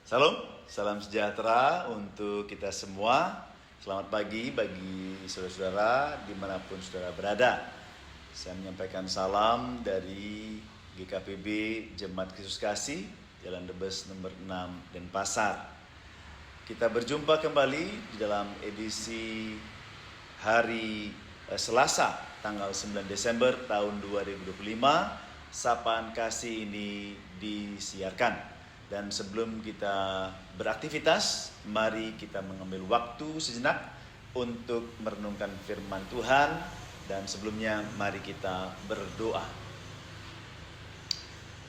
Salam, salam sejahtera untuk kita semua. Selamat pagi bagi saudara-saudara dimanapun saudara berada. Saya menyampaikan salam dari GKPB Jemaat Kristus Kasih, Jalan Debes nomor 6 Denpasar. Kita berjumpa kembali di dalam edisi hari Selasa, tanggal 9 Desember tahun 2025. Sapaan Kasih ini disiarkan. Dan sebelum kita beraktivitas, mari kita mengambil waktu sejenak untuk merenungkan firman Tuhan. Dan sebelumnya mari kita berdoa.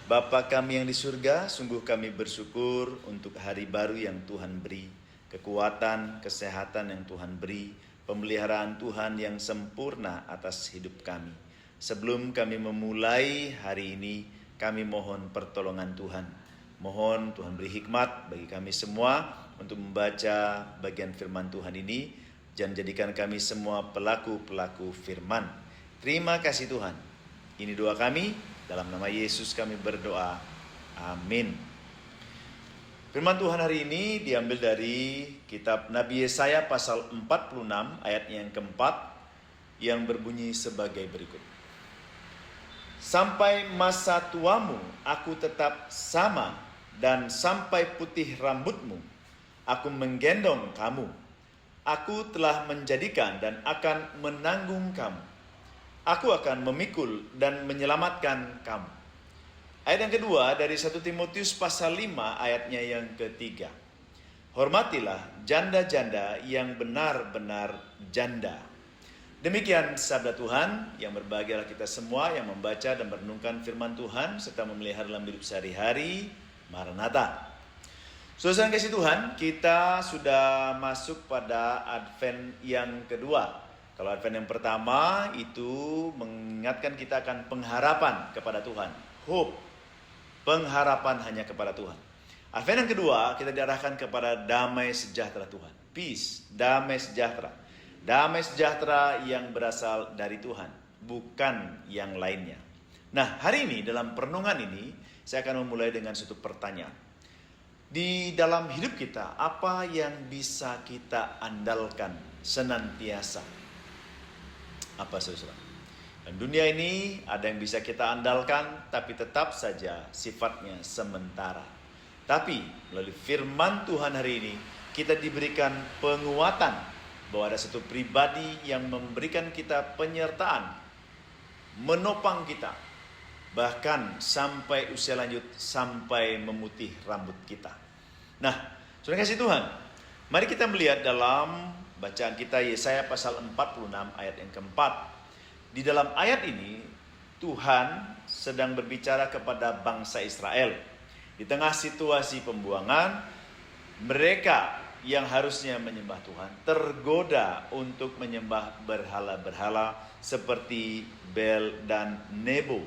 Bapa kami yang di surga, sungguh kami bersyukur untuk hari baru yang Tuhan beri, kekuatan, kesehatan yang Tuhan beri, pemeliharaan Tuhan yang sempurna atas hidup kami. Sebelum kami memulai hari ini, kami mohon pertolongan Tuhan. Mohon Tuhan beri hikmat bagi kami semua untuk membaca bagian firman Tuhan ini, dan jadikan kami semua pelaku-pelaku firman. Terima kasih Tuhan. Ini doa kami, dalam nama Yesus kami berdoa. Amin. Firman Tuhan hari ini diambil dari kitab Nabi Yesaya pasal 46 ayat yang keempat, yang berbunyi sebagai berikut. Sampai masa tuamu aku tetap sama, dan sampai putih rambutmu aku menggendong kamu. Aku telah menjadikan dan akan menanggung kamu. Aku akan memikul dan menyelamatkan kamu. Ayat yang kedua dari 1 Timotius pasal 5 ayatnya yang ketiga. Hormatilah janda-janda yang benar-benar janda. Demikian sabda Tuhan, yang berbahagialah kita semua yang membaca dan merenungkan firman Tuhan serta memelihara dalam hidup sehari-hari. Maranatha. Saudara kasih Tuhan, kita sudah masuk pada Advent yang kedua. Kalau Advent yang pertama itu mengingatkan kita akan pengharapan kepada Tuhan. Hope, pengharapan hanya kepada Tuhan. Advent yang kedua kita diarahkan kepada damai sejahtera Tuhan. Peace, damai sejahtera. Damai sejahtera yang berasal dari Tuhan, bukan yang lainnya. Nah, hari ini dalam perenungan ini saya akan memulai dengan satu pertanyaan. Di dalam hidup kita, apa yang bisa kita andalkan senantiasa? Apa saudara? Dan dunia ini ada yang bisa kita andalkan, tapi tetap saja sifatnya sementara. Tapi melalui firman Tuhan hari ini, kita diberikan penguatan bahwa ada satu pribadi yang memberikan kita penyertaan, menopang kita, bahkan sampai usia lanjut, sampai memutih rambut kita. Nah, saudara kasih Tuhan, mari kita melihat dalam bacaan kita Yesaya pasal 46 ayat yang keempat. Di dalam ayat ini, Tuhan sedang berbicara kepada bangsa Israel. Di tengah situasi pembuangan, mereka yang harusnya menyembah Tuhan tergoda untuk menyembah berhala-berhala seperti Bel dan Nebo.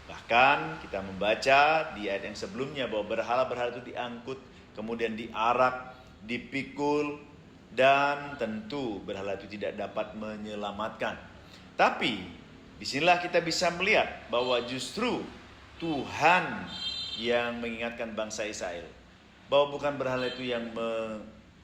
Bahkan kita membaca di ayat yang sebelumnya bahwa berhala-berhala itu diangkut, kemudian diarak, dipikul, dan tentu berhala itu tidak dapat menyelamatkan. Tapi disinilah kita bisa melihat bahwa justru Tuhan yang mengingatkan bangsa Israel bahwa bukan berhala itu yang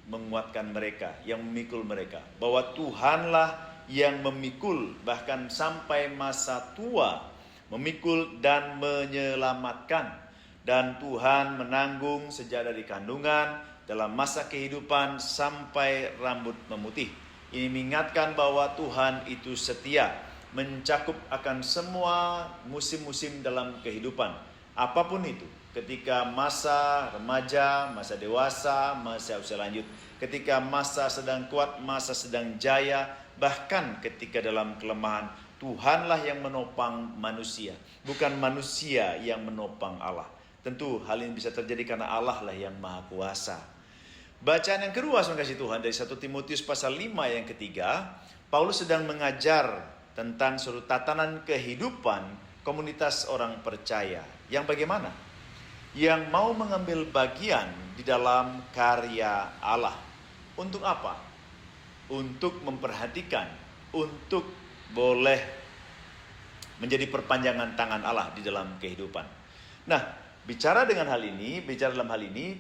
menguatkan mereka, yang memikul mereka, bahwa Tuhanlah yang memikul bahkan sampai masa tua, memikul dan menyelamatkan. Dan Tuhan menanggung sejak dari kandungan, dalam masa kehidupan sampai rambut memutih. Ini mengingatkan bahwa Tuhan itu setia, mencakup akan semua musim-musim dalam kehidupan, apapun itu. Ketika masa remaja, masa dewasa, masa usia lanjut, ketika masa sedang kuat, masa sedang jaya, bahkan ketika dalam kelemahan, Tuhanlah yang menopang manusia, bukan manusia yang menopang Allah. Tentu hal ini bisa terjadi karena Allah lah yang maha kuasa. Bacaan yang kedua, saudara kasih Tuhan, dari 1 Timotius pasal 5 yang ketiga, Paulus sedang mengajar tentang suatu tatanan kehidupan komunitas orang percaya. Yang bagaimana? Yang mau mengambil bagian di dalam karya Allah. Untuk apa? Untuk memperhatikan, untuk boleh menjadi perpanjangan tangan Allah di dalam kehidupan. Nah, Bicara dalam hal ini,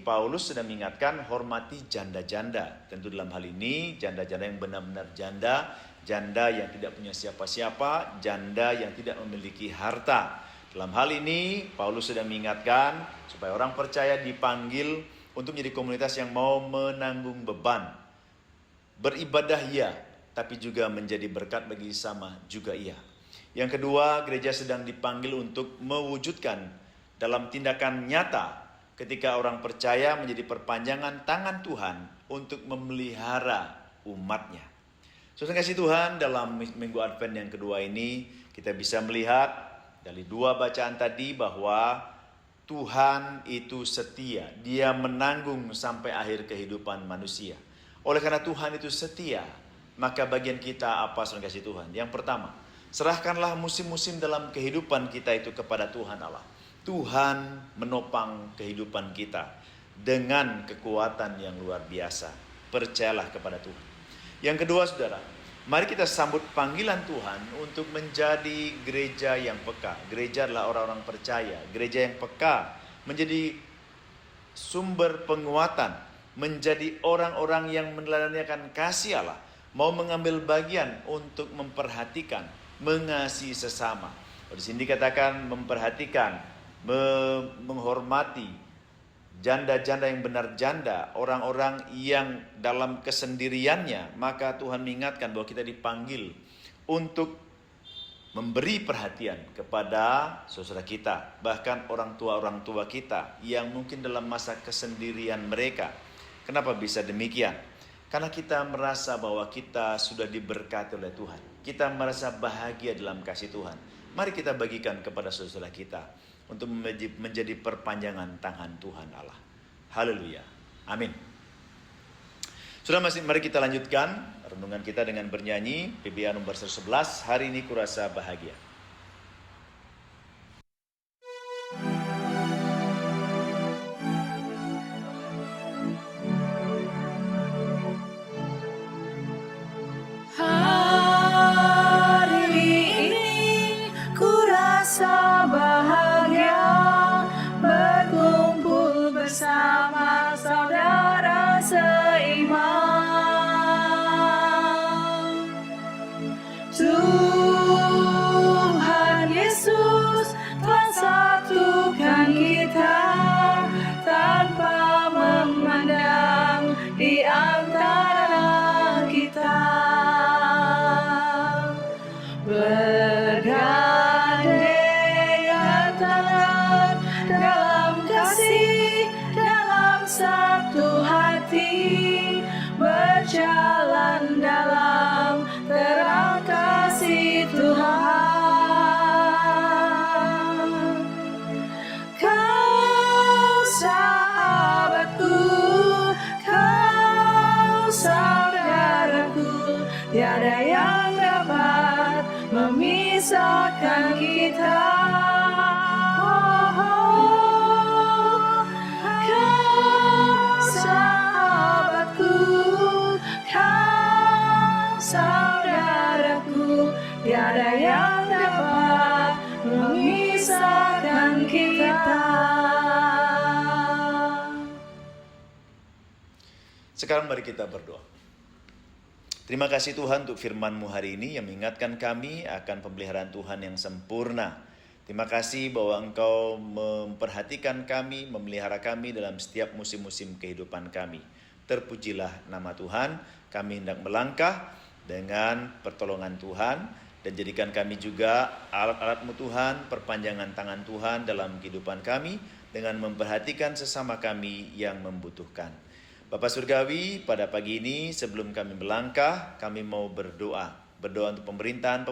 Paulus sedang mengingatkan hormati janda-janda. Tentu dalam hal ini, janda-janda yang benar-benar janda, janda yang tidak punya siapa-siapa, janda yang tidak memiliki harta. Dalam hal ini, Paulus sedang mengingatkan supaya orang percaya dipanggil untuk menjadi komunitas yang mau menanggung beban. Beribadah iya, tapi juga menjadi berkat bagi sesama juga iya. Yang kedua, gereja sedang dipanggil untuk mewujudkan dalam tindakan nyata ketika orang percaya menjadi perpanjangan tangan Tuhan untuk memelihara umatnya. Saudara kasih Tuhan, dalam minggu Advent yang kedua ini kita bisa melihat dari dua bacaan tadi bahwa Tuhan itu setia. Dia menanggung sampai akhir kehidupan manusia. Oleh karena Tuhan itu setia, maka bagian kita apa, saudara kasih Tuhan? Yang pertama, serahkanlah musim-musim dalam kehidupan kita itu kepada Tuhan Allah. Tuhan menopang kehidupan kita dengan kekuatan yang luar biasa. Percayalah kepada Tuhan. Yang kedua, saudara, mari kita sambut panggilan Tuhan untuk menjadi gereja yang peka. Gereja adalah orang-orang percaya. Gereja yang peka menjadi sumber penguatan, menjadi orang-orang yang meneladani akan kasih Allah, mau mengambil bagian untuk memperhatikan, mengasihi sesama. Di sini dikatakan memperhatikan, menghormati janda-janda yang benar janda, orang-orang yang dalam kesendiriannya. Maka Tuhan mengingatkan bahwa kita dipanggil untuk memberi perhatian kepada saudara kita, bahkan orang tua kita yang mungkin dalam masa kesendirian mereka. Kenapa bisa demikian? Karena kita merasa bahwa kita sudah diberkati oleh Tuhan. Kita merasa bahagia dalam kasih Tuhan. Mari kita bagikan kepada saudara kita untuk menjadi perpanjangan tangan Tuhan Allah. Haleluya. Amin. Sudah, mari kita lanjutkan renungan kita dengan bernyanyi PBA nomor 111, Hari Ini Kurasa Bahagia. Bersama saudara seiman, Tuhan Yesus telah satukan kita tanpa memandang di antara kita. Bergandengan tangan dalam kasih, satu hati, berjalan dalam terang kasih Tuhan. Kau sahabatku, kau saudaraku, tiada yang dapat memisahkan kita. Saudaraku, tiada yang dapat memisahkan kita. Sekarang mari kita berdoa. Terima kasih Tuhan untuk firman-Mu hari ini yang mengingatkan kami akan pemeliharaan Tuhan yang sempurna. Terima kasih bahwa Engkau memperhatikan kami, memelihara kami dalam setiap musim-musim kehidupan kami. Terpujilah nama Tuhan. Kami hendak melangkah dengan pertolongan Tuhan, dan jadikan kami juga alat-alat-Mu Tuhan, perpanjangan tangan Tuhan dalam kehidupan kami, dengan memperhatikan sesama kami yang membutuhkan. Bapak Surgawi, pada pagi ini sebelum kami melangkah, kami mau berdoa. Berdoa untuk pemerintahan,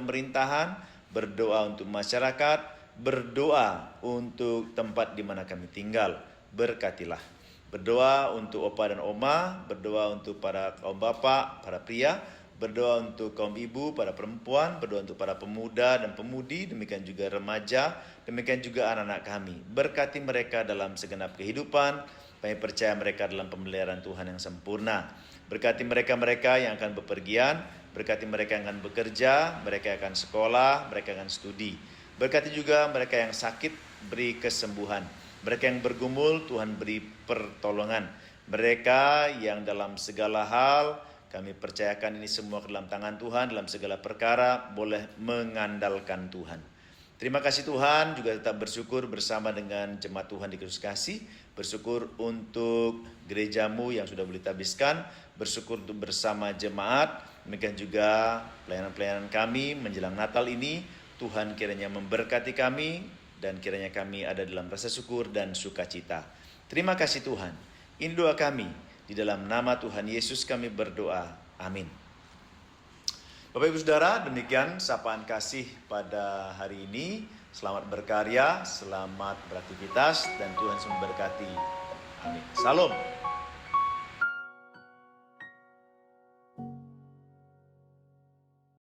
berdoa untuk masyarakat, berdoa untuk tempat di mana kami tinggal. Berkatilah. Berdoa untuk opa dan oma, berdoa untuk para kaum bapak, para pria, berdoa untuk kaum ibu, para perempuan, berdoa untuk para pemuda dan pemudi, demikian juga remaja, demikian juga anak-anak kami. Berkati mereka dalam segenap kehidupan, kami percaya mereka dalam pemeliharaan Tuhan yang sempurna. Berkati mereka-mereka yang akan bepergian, berkati mereka yang akan bekerja, mereka yang akan sekolah, mereka yang akan studi. Berkati juga mereka yang sakit, beri kesembuhan. Mereka yang bergumul, Tuhan beri pertolongan. Mereka yang dalam segala hal, kami percayakan ini semua ke dalam tangan Tuhan, dalam segala perkara boleh mengandalkan Tuhan. Terima kasih Tuhan, juga tetap bersyukur bersama dengan jemaat Tuhan di Kristus Kasih. Bersyukur untuk gerejamu yang sudah boleh tabiskan, bersyukur untuk bersama jemaat, demikian juga pelayanan-pelayanan kami menjelang Natal ini. Tuhan kiranya memberkati kami, dan kiranya kami ada dalam rasa syukur dan sukacita. Terima kasih Tuhan. Ini doa kami, di dalam nama Tuhan Yesus kami berdoa. Amin. Bapak Ibu Saudara, demikian sapaan kasih pada hari ini. Selamat berkarya, selamat beraktivitas, dan Tuhan memberkati. Amin. Salam.